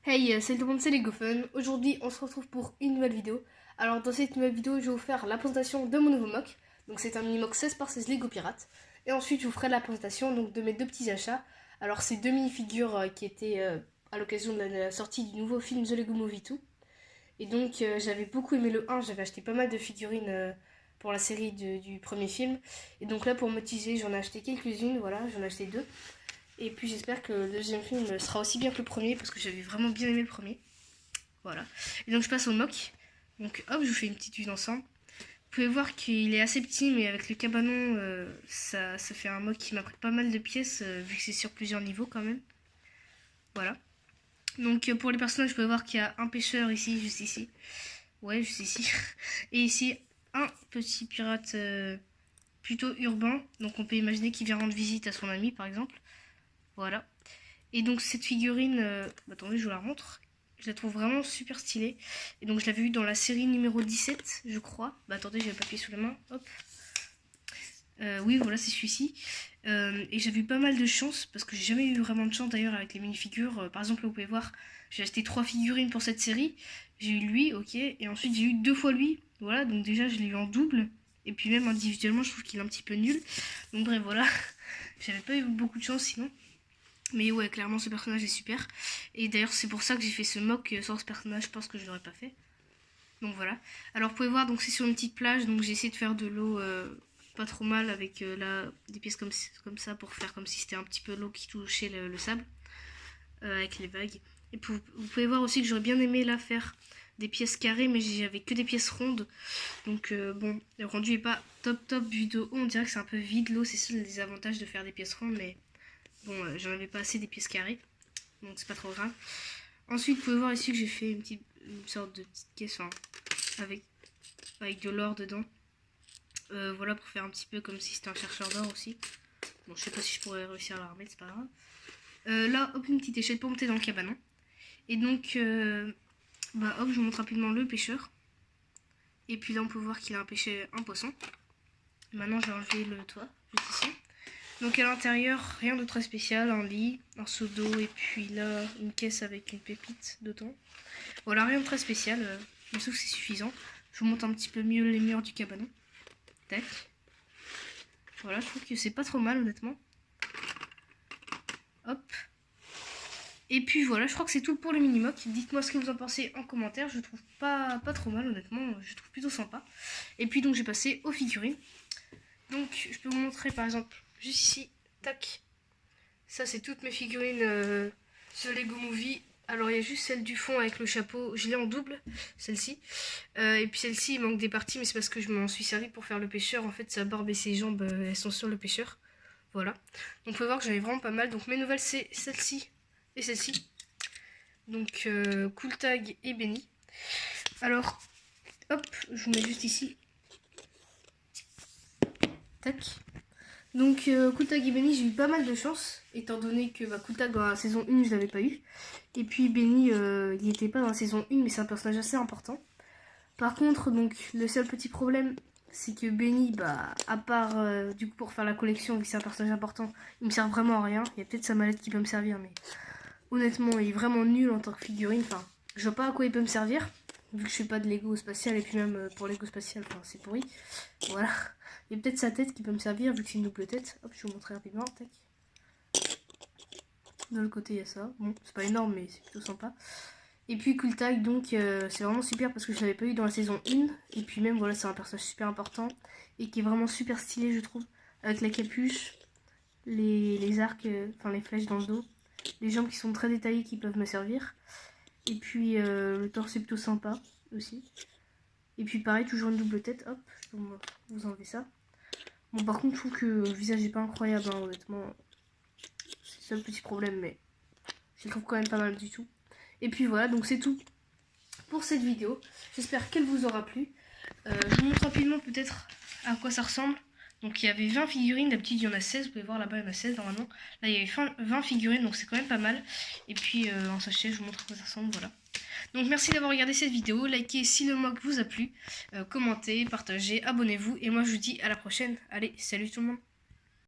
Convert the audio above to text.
Hey, salut tout le monde, c'est LegoFun. Aujourd'hui, on se retrouve pour une nouvelle vidéo. Alors, dans cette nouvelle vidéo, je vais vous faire la présentation de mon nouveau mock. Donc, c'est un mini mock 16 par 16 Lego Pirate. Et ensuite, je vous ferai la présentation donc, de mes deux petits achats. Alors, c'est deux mini-figures qui étaient à l'occasion de la sortie du nouveau film The Lego Movie 2. Et donc, j'avais beaucoup aimé le 1. J'avais acheté pas mal de figurines pour la série du premier film. Et donc, là, pour me teaser, j'en ai acheté quelques-unes. Voilà, j'en ai acheté deux. Et puis j'espère que le deuxième film sera aussi bien que le premier parce que j'avais vraiment bien aimé le premier. Voilà. Et donc je passe au mock. Donc hop, je vous fais une petite vue d'ensemble. Vous pouvez voir qu'il est assez petit, mais avec le cabanon, ça fait un mock qui m'a pris pas mal de pièces, vu que c'est sur plusieurs niveaux quand même. Voilà. Donc pour les personnages, vous pouvez voir qu'il y a un pêcheur ici, juste ici. Ouais, juste ici. Et ici, un petit pirate plutôt urbain. Donc on peut imaginer qu'il vient rendre visite à son ami, par exemple. Voilà. Et donc cette figurine, attendez, je vous la montre. Je la trouve vraiment super stylée. Et donc je l'avais vue dans la série numéro 17, je crois. Bah attendez, j'ai le papier sous la main. Hop. Oui, voilà, c'est celui-ci. Et j'avais eu pas mal de chance, parce que j'ai jamais eu vraiment de chance d'ailleurs avec les minifigures. Par exemple, là, vous pouvez voir, j'ai acheté 3 figurines pour cette série. J'ai eu lui, ok. Et ensuite, j'ai eu 2 fois lui. Voilà, donc déjà, je l'ai eu en double. Et puis même individuellement, je trouve qu'il est un petit peu nul. Donc bref, voilà. J'avais pas eu beaucoup de chance sinon. Mais ouais, clairement, ce personnage est super. Et d'ailleurs, c'est pour ça que j'ai fait ce mock. Sans ce personnage, je pense que je l'aurais pas fait. Donc voilà. Alors, vous pouvez voir, donc c'est sur une petite plage. Donc j'ai essayé de faire de l'eau pas trop mal avec là, des pièces comme ça pour faire comme si c'était un petit peu l'eau qui touchait le sable. Avec les vagues. Et vous pouvez voir aussi que j'aurais bien aimé là faire des pièces carrées, mais j'avais que des pièces rondes. Donc bon, le rendu est pas top vu de haut. On dirait que c'est un peu vide l'eau. C'est ça le désavantage de faire des pièces rondes, mais bon, j'en avais pas assez des pièces carrées, donc c'est pas trop grave. Ensuite, vous pouvez voir ici que j'ai fait une sorte de petite caisse, enfin, avec de l'or dedans. Voilà, pour faire un petit peu comme si c'était un chercheur d'or aussi. Bon, je sais pas si je pourrais réussir à la remettre, c'est pas grave. Là, hop, une petite échelle pour monter dans le cabanon. Et donc, bah hop, je vous montre rapidement le pêcheur. Et puis là, on peut voir qu'il a pêché un poisson. Maintenant, je vais enlever le toit, juste ici. Donc à l'intérieur, rien de très spécial, un lit, un seau d'eau et puis là, une caisse avec une pépite dedans. Voilà, rien de très spécial, je trouve que c'est suffisant. Je vous montre un petit peu mieux les murs du cabanon. Tac. Voilà, je trouve que c'est pas trop mal honnêtement. Hop. Et puis voilà, je crois que c'est tout pour le mini-mock. Dites-moi ce que vous en pensez en commentaire, je trouve pas trop mal honnêtement, je trouve plutôt sympa. Et puis donc j'ai passé aux figurines. Donc je peux vous montrer par exemple juste ici, tac. Ça c'est toutes mes figurines The Lego Movie. Alors il y a juste celle du fond avec le chapeau, je l'ai en double, celle-ci. Et puis celle-ci il manque des parties, mais c'est parce que je m'en suis servi pour faire le pêcheur. En fait sa barbe et ses jambes elles sont sur le pêcheur. Voilà. Donc vous pouvez voir que j'en ai vraiment pas mal. Donc mes nouvelles c'est celle-ci et celle-ci. Donc Cool Tag et Benny. Alors hop, je vous mets juste ici. Tac. Donc Cool Tag et Benny, j'ai eu pas mal de chance, étant donné que Cool Tag dans la saison 1 je l'avais pas eu. Et puis Benny, il était pas dans la saison 1, mais c'est un personnage assez important. Par contre, donc le seul petit problème, c'est que Benny, bah, à part du coup pour faire la collection, vu que c'est un personnage important, il me sert vraiment à rien. Il y a peut-être sa mallette qui peut me servir, mais honnêtement, il est vraiment nul en tant que figurine. Enfin, je vois pas à quoi il peut me servir, vu que je fais pas de Lego spatial, et puis même pour Lego spatial, enfin, c'est pourri. Voilà. Il y a peut-être sa tête qui peut me servir, vu que c'est une double tête. Hop, je vais vous montrer rapidement. Tac. De l'autre côté, il y a ça. Bon, c'est pas énorme, mais c'est plutôt sympa. Et puis Cool Tag, donc c'est vraiment super parce que je l'avais pas eu dans la saison 1. Et puis même, voilà, c'est un personnage super important et qui est vraiment super stylé, je trouve. Avec la capuche, les arcs, enfin les flèches dans le dos. Les jambes qui sont très détaillées qui peuvent me servir. Et puis le torse est plutôt sympa aussi. Et puis pareil, toujours une double tête. Hop, je peux vous enlever ça. Bon, par contre, je trouve que le visage est pas incroyable, hein, honnêtement. C'est le seul petit problème, mais je le trouve quand même pas mal du tout. Et puis voilà, donc c'est tout pour cette vidéo. J'espère qu'elle vous aura plu. Je vous montre rapidement peut-être à quoi ça ressemble. Donc il y avait 20 figurines, d'habitude il y en a 16, vous pouvez voir là-bas il y en a 16 normalement. Là il y avait 20 figurines, donc c'est quand même pas mal. Et puis en sachet, je vous montre à quoi ça ressemble, voilà. Donc merci d'avoir regardé cette vidéo, likez si le mock vous a plu, commentez, partagez, abonnez-vous. Et moi je vous dis à la prochaine. Allez, salut tout le monde.